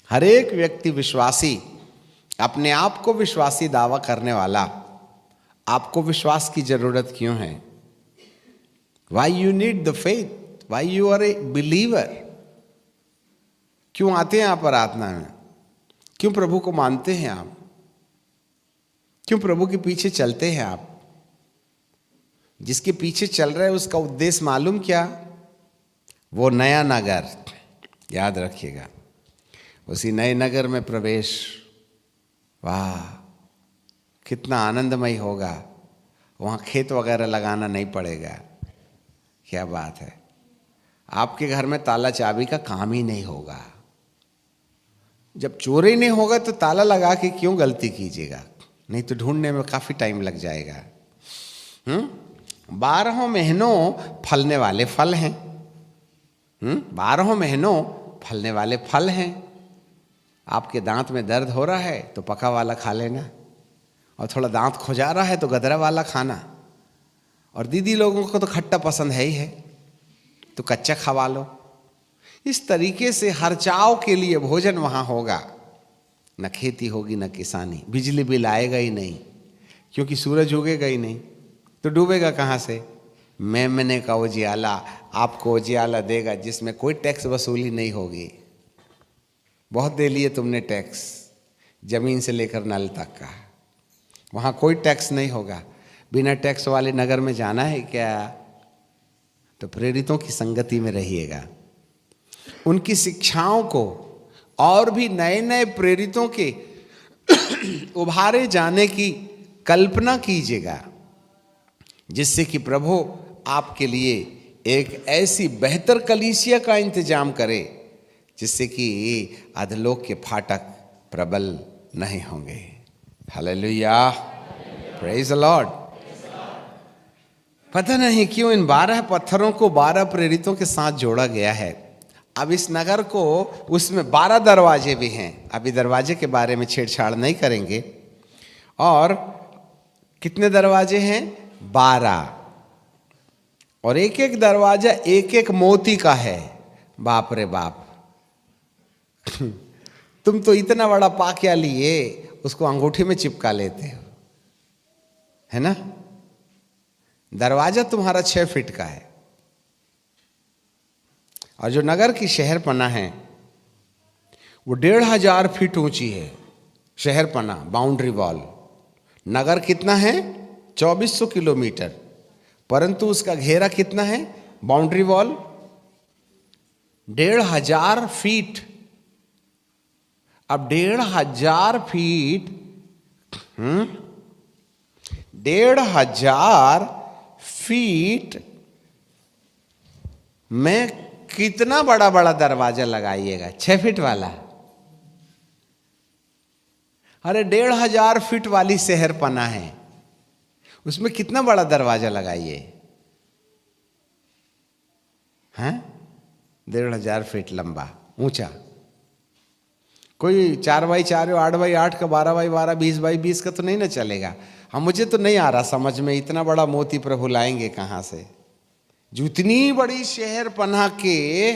हर एक व्यक्ति विश्वासी, अपने आप को विश्वासी दावा करने वाला, आपको विश्वास की जरूरत क्यों है? Why you need the faith, why you are a believer. क्यों आते हैं आप प्रार्थना में? क्यों प्रभु को मानते हैं आप? क्यों प्रभु के पीछे चलते हैं आप? जिसके पीछे चल रहे हैं उसका उद्देश्य मालूम क्या? वो नया नगर, याद रखिएगा, उसी नए नगर में प्रवेश। वाह, कितना आनंदमय होगा। वहाँ खेत वगैरह लगाना नहीं पड़ेगा। क्या बात है। आपके घर में ताला चाबी का काम ही नहीं होगा। जब चोरी नहीं होगा तो ताला लगा के क्यों गलती कीजिएगा? नहीं तो ढूंढने में काफी टाइम लग जाएगा। 12 महीनों फलने वाले फल हैं। 12 महीनों फलने वाले फल हैं। आपके दांत में दर्द हो रहा है तो पका वाला खा लेना, और थोड़ा दांत खुजा रहा है तो गदरा वाला खाना, और दीदी लोगों को तो खट्टा पसंद है ही है तो कच्चा खवा लो। इस तरीके से हर चाव के लिए भोजन वहाँ होगा। न खेती होगी न किसानी, बिजली बिल आएगा ही नहीं क्योंकि सूरज उगेगा ही नहीं तो डूबेगा कहाँ से? मेमने का उजियाला आपको उजियाला देगा जिसमें कोई टैक्स वसूली नहीं होगी। बहुत दे लिए तुमने टैक्स, जमीन से लेकर नल तक का, वहाँ कोई टैक्स नहीं होगा। बिना टैक्स वाले नगर में जाना है क्या? तो प्रेरितों की संगति में रहिएगा, उनकी शिक्षाओं को और भी नए नए प्रेरितों के उभारे जाने की कल्पना कीजिएगा, जिससे कि प्रभु आपके लिए एक ऐसी बेहतर कलीसिया का इंतजाम करे जिससे कि अधलोक के फाटक प्रबल नहीं होंगे। Hallelujah, praise the Lord. पता नहीं क्यों इन 12 पत्थरों को 12 प्रेरितों के साथ जोड़ा गया है। अब इस नगर को, उसमें 12 दरवाजे भी हैं। अभी दरवाजे के बारे में छेड़छाड़ नहीं करेंगे। और कितने दरवाजे हैं? 12, और एक एक दरवाजा एक एक मोती का है। बाप रे बाप तुम तो इतना बड़ा पा क्या लिए, उसको अंगूठी में चिपका लेते हो, है ना? दरवाजा तुम्हारा 6 फीट का है। और जो नगर की शहरपना है वो 1500 फीट ऊंची है। शहरपना, बाउंड्री वॉल। नगर कितना है? 2400 किलोमीटर, परंतु उसका घेरा कितना है? Boundary wall 1500 feet. अब 1500 फीट, 1500 फीट में कितना बड़ा बड़ा दरवाजा लगाइएगा? 6 फीट वाला। अरे 1500 फीट वाली शहरपना है, उसमें कितना बड़ा दरवाजा लगाइए? हैं? 1500 फीट लंबा, ऊंचा। कोई 4x4, 8x8 का, 12x12, 20x20 का तो नहीं ना चलेगा। हाँ, मुझे तो नहीं आ रहा समझ में, इतना बड़ा मोती प्रभु लाएंगे कहाँ से? जो इतनी बड़ी शहरपनाह के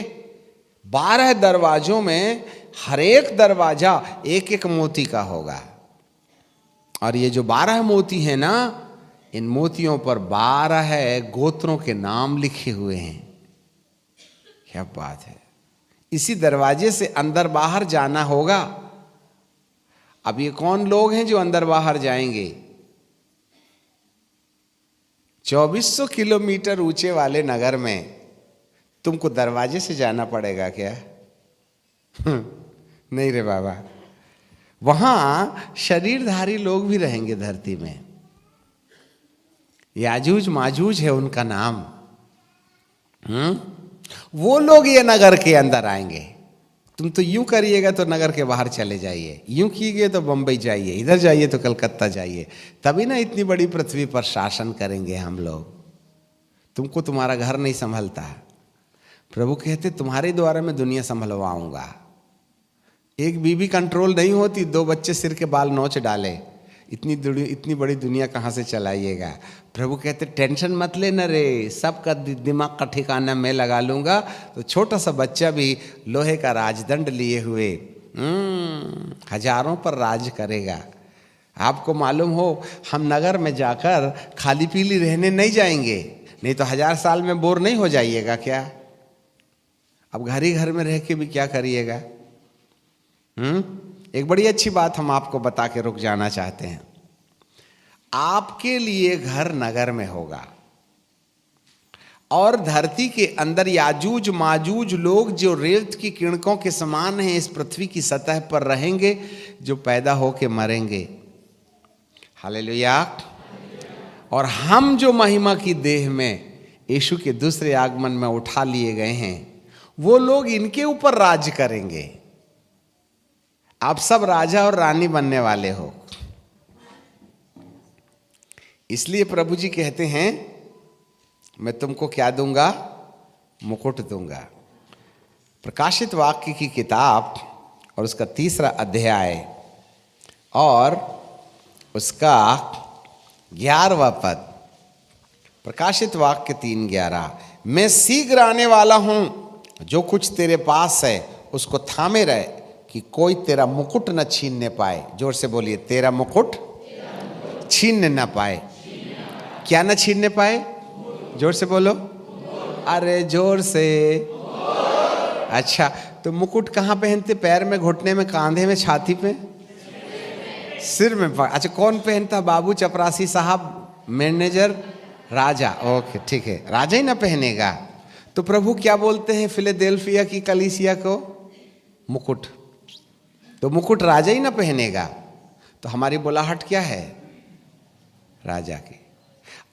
12 दरवाजों में हर एक दरवाजा एक एक मोती का होगा। और ये जो 12 मोती हैं ना, इन मोतियों पर 12 गोत्रों के नाम लिखे हुए हैं। क्या बात है। इसी दरवाजे से अंदर बाहर जाना होगा। अब ये कौन लोग हैं जो अंदर बाहर जाएंगे? 2400 किलोमीटर ऊंचे वाले नगर में तुमको दरवाजे से जाना पड़ेगा क्या? नहीं रे बाबा। वहां शरीरधारी लोग भी रहेंगे धरती में। याजूज माजूज है उनका नाम। वो लोग ये नगर के अंदर आएंगे। तुम तो यूं करिएगा तो नगर के बाहर चले जाइए, यूं कीजिए तो बंबई जाइए, इधर जाइए तो कलकत्ता जाइए, तभी ना इतनी बड़ी पृथ्वी पर शासन करेंगे हम लोग। तुमको तुम्हारा घर नहीं संभलता। प्रभु कहते तुम्हारे द्वारा मैं दुनिया संभलवाऊंगा। एक बीवी कंट्रोल नहीं होती, 2 बच्चे सिर के बाल नोच डाले, इतनी बड़ी दुनिया कहाँ से चलाइएगा? प्रभु कहते टेंशन मत लेना रे, सबका दिमाग का ठिकाना मैं लगा लूंगा। तो छोटा सा बच्चा भी लोहे का राजदंड लिए हुए हजारों पर राज करेगा। आपको मालूम हो, हम नगर में जाकर खाली पीली रहने नहीं जाएंगे, नहीं तो 1000 साल में बोर नहीं हो जाइएगा क्या? अब घर ही घर में रह के भी क्या करिएगा? एक बड़ी अच्छी बात हम आपको बता के रुक जाना चाहते हैं। आपके लिए घर नगर में होगा और धरती के अंदर याजूज माजूज लोग जो रेत की किरणकों के समान हैं इस पृथ्वी की सतह पर रहेंगे, जो पैदा होके मरेंगे। हालेलुया। और हम जो महिमा की देह में यीशु के दूसरे आगमन में उठा लिए गए हैं, वो लोग इनके ऊपर राज करेंगे। आप सब राजा और रानी बनने वाले हो। इसलिए प्रभु जी कहते हैं, मैं तुमको क्या दूंगा? मुकुट दूंगा। प्रकाशित वाक्य की किताब और उसका 3 अध्याय और उसका 11वां पद। प्रकाशित वाक्य 3:11, मैं शीघ्र आने वाला हूं, जो कुछ तेरे पास है उसको थामे रहे, कि कोई तेरा मुकुट न छीनने पाए। जोर से बोलिए, तेरा मुकुट छीनने न पाए। क्या न छीनने पाए? जोर से बोलो। अरे जोर से। अच्छा, तो मुकुट कहाँ पहनते? पैर में, घुटने में, कांधे में, छाती पे, सिर में। अच्छा, कौन पहनता? बाबू चपरासी साहब, मैनेजर, राजा। ओके, ठीक है, राजा ही ना पहनेगा। तो प्रभु क्या बोलते हैं फिलाडेल्फिया की कलीसिया को? मुकुट। तो मुकुट राजा ही ना पहनेगा, तो हमारी बुलाहट क्या है? राजा की।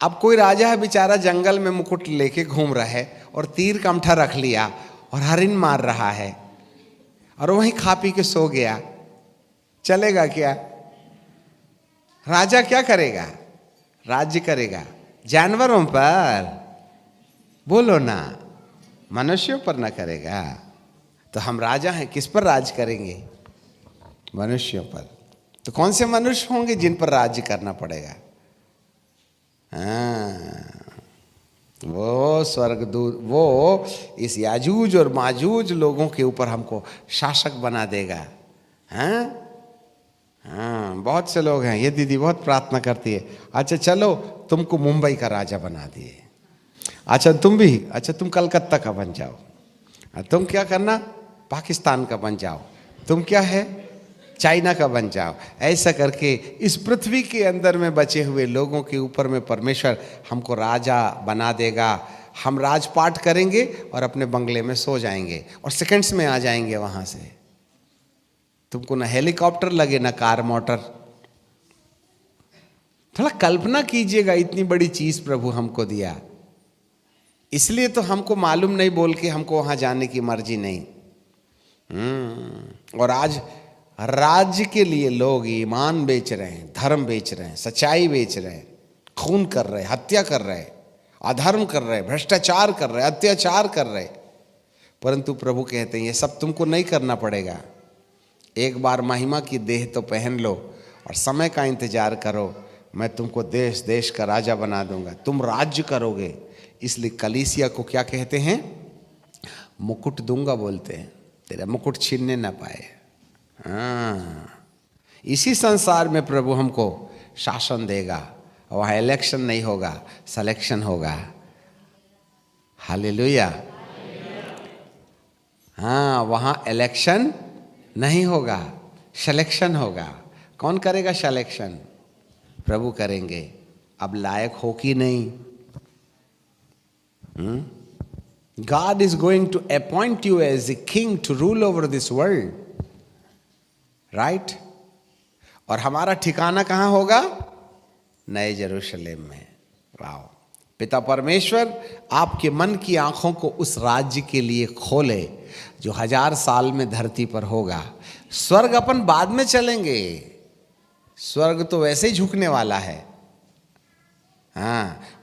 अब कोई राजा है बेचारा, जंगल में मुकुट लेके घूम रहा है और तीर कमठा रख लिया और हरिन मार रहा है और वहीं खा पी के सो गया, चलेगा क्या? राजा क्या करेगा? राज्य करेगा जानवरों पर, बोलो ना, मनुष्यों पर ना करेगा। तो हम राजा हैं, किस पर राज करेंगे? मनुष्यों पर। तो कौन से मनुष्य होंगे जिन पर राज्य करना पड़ेगा? वो स्वर्गदूत, वो इस याजूज और माजूज लोगों के ऊपर हमको शासक बना देगा। बहुत से लोग हैं, ये दीदी बहुत प्रार्थना करती है, अच्छा चलो तुमको मुंबई का राजा बना दिए, अच्छा तुम भी, अच्छा तुम कलकत्ता का बन जाओ, तुम क्या करना? पाकिस्तान का बन जाओ, तुम क्या है? चाइना का बन जाओ। ऐसा करके इस पृथ्वी के अंदर में बचे हुए लोगों के ऊपर में परमेश्वर हमको राजा बना देगा। हम राजपाट करेंगे और अपने बंगले में सो जाएंगे और सेकंड्स में आ जाएंगे वहां से। तुमको ना हेलीकॉप्टर लगे ना कार मोटर। थोड़ा कल्पना कीजिएगा, इतनी बड़ी चीज प्रभु हमको दिया। इसलिए तो हमको मालूम नहीं बोल के हमको वहां जाने की मर्जी नहीं। और आज राज्य के लिए लोग ईमान बेच रहे हैं, धर्म बेच रहे हैं, सच्चाई बेच रहे हैं, खून कर रहे हैं, हत्या कर रहे हैं, अधर्म कर रहे हैं, भ्रष्टाचार कर रहे हैं, अत्याचार कर रहे हैं। परंतु प्रभु कहते हैं ये सब तुमको नहीं करना पड़ेगा। एक बार महिमा की देह तो पहन लो और समय का इंतजार करो, मैं तुमको देश देश का राजा बना दूंगा, तुम राज्य करोगे। इसलिए कलीसिया को क्या कहते हैं? मुकुट दूंगा बोलते हैं, तेरा मुकुट छीनने ना पाए। इसी संसार में प्रभु हमको शासन देगा। वहाँ इलेक्शन नहीं होगा, सिलेक्शन होगा। हालेलुया। वहाँ इलेक्शन नहीं होगा, सिलेक्शन होगा। कौन करेगा सिलेक्शन? प्रभु करेंगे। अब लायक हो कि नहीं? God is going to appoint you as a king to rule over this world. Right? और हमारा ठिकाना कहाँ होगा? नए यरूशलेम में। वाह! पिता परमेश्वर आपके मन की आंखों को उस राज्य के लिए खोले जो 1000 साल में धरती पर होगा। स्वर्ग अपन बाद में चलेंगे, स्वर्ग तो वैसे ही झुकने वाला है।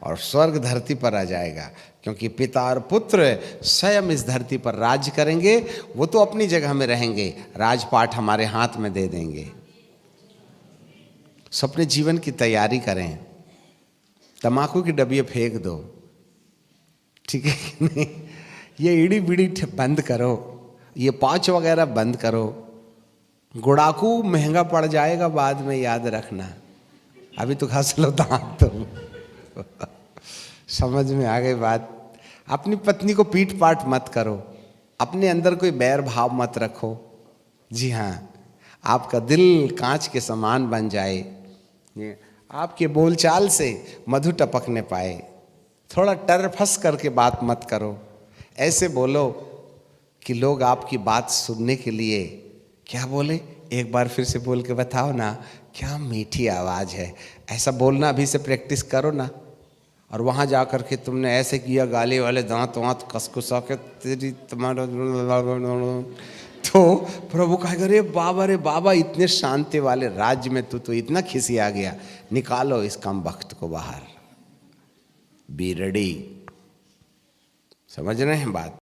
और स्वर्ग धरती पर आ जाएगा, क्योंकि पिता और पुत्र स्वयं इस धरती पर राज करेंगे। वो तो अपनी जगह में रहेंगे, राजपाट हमारे हाथ में दे देंगे। अपने जीवन की तैयारी करें। तम्बाकू की डब्बी फेंक दो, ठीक है कि नहीं? ये ईड़ी बीड़ी बंद करो, ये पाँच वगैरह बंद करो, गुड़ाकू महंगा पड़ जाएगा बाद में, याद रखना। अभी तो घस लो दांत तो समझ में आ गई बात। अपनी पत्नी को पीट पाट मत करो, अपने अंदर कोई बैर भाव मत रखो। जी हाँ, आपका दिल कांच के समान बन जाए, आपके बोलचाल से मधु टपकने पाए। थोड़ा टरफस करके बात मत करो, ऐसे बोलो कि लोग आपकी बात सुनने के लिए क्या बोले, एक बार फिर से बोल के बताओ ना, क्या मीठी आवाज़ है। ऐसा बोलना अभी से प्रैक्टिस करो ना। और वहाँ जा कर के तुमने ऐसे किया, गाली वाले दांत वांत कसकुसा के तेरी तुम्हारा, तो प्रभु कहेगा रे बाबा इतने शांति वाले राज्य में तू तो इतना खिसिया गया, निकालो इस कम वक्त को बाहर। Be ready. समझ रहे हैं बात?